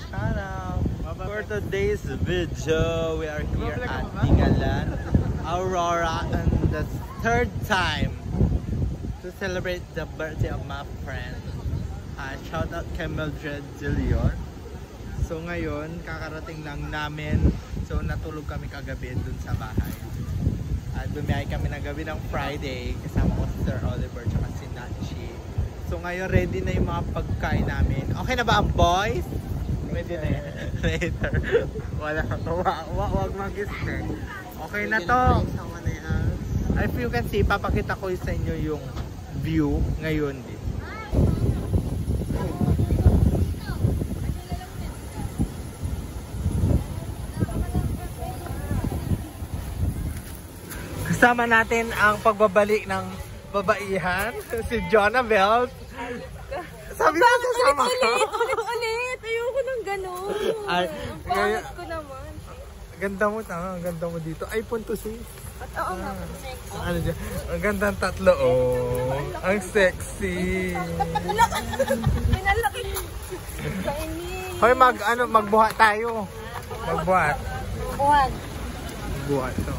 channel. For today's video, we are here at Dingalan, Aurora, and the third time to celebrate the birthday of my friend. Shout out kay Mildred De Leon. So ngayon, kakarating lang namin. So natulog kami kagabi dun sa bahay. At bumiyahe kami ng gabi ng Friday kasama ko si Sir Oliver at si Nachi. So ngayon ready na yung mga pagkain namin. Okay na ba ang boys? Ready na yan. Later. Wag mag-isner. Okay na to. If you can see, papakita ko sa inyo yung view ngayon din. Kasama natin ang pagbabalik ng babaihan, si Jonabel. Sabi mo sasama ka? Ulit! Ayoko ng gano'n. Bakit ko naman? Ganda mo, ganda mo dito. iPhone to see. Oo nga. Ano dyan? Ang gandang tatlo, oh. Ang sexy. Pinalaki. Hoy, magbuhat tayo. Magbuhat. Buwan. Buhat to.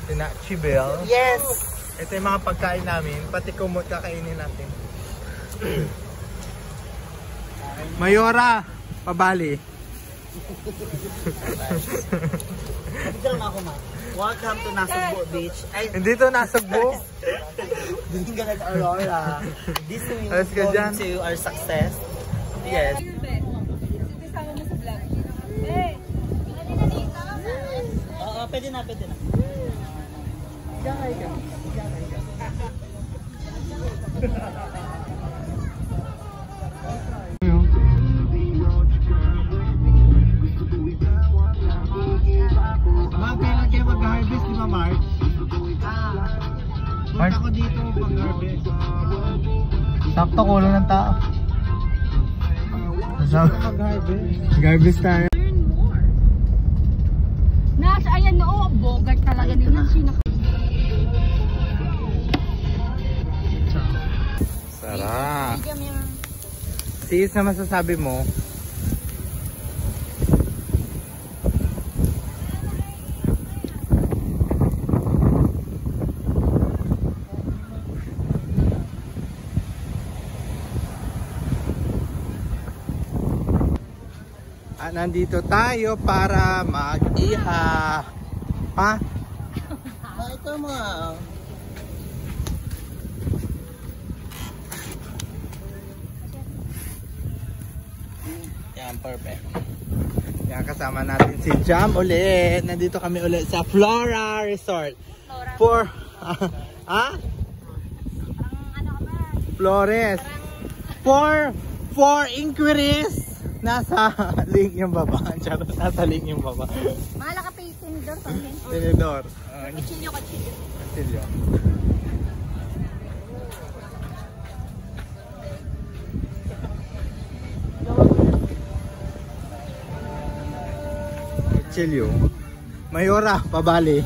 Tinachi Bell. Yes! Ito yung mga pagkain namin. Pati kumot kakainin natin. Mayora, pabali. Welcome to Nasugbo Beach. Hindi to Nasugbo. Dingalan Aurora. This will Let's go go dyan. to our success. Yes. Kasama mo sa vlog. Hey! Oo, pwede na, pwede na. Gakay ka. Kailan kayo mag-harvest, di ba, Mark? Punta ko dito mag-harvest. Sakto, kulo ng tao. Mag-harvest tayo. Nasa, ayan no, bogart talaga nila. Sarap. Sis, na masasabi mo? Nandito tayo para mag-iha. Pa? Ito mga... Yan, perfect. Yan, kasama natin si Jam ulit. Nandito kami ulit sa Flora Resort. For... Flores. For inquiries. Nasa link yung baba. Charot, nasa link yung baba. Mahala ka pa yung tinidor. Tinidor. Kachilyo. Kachilyo. Kachilyo. Mayora, pabali.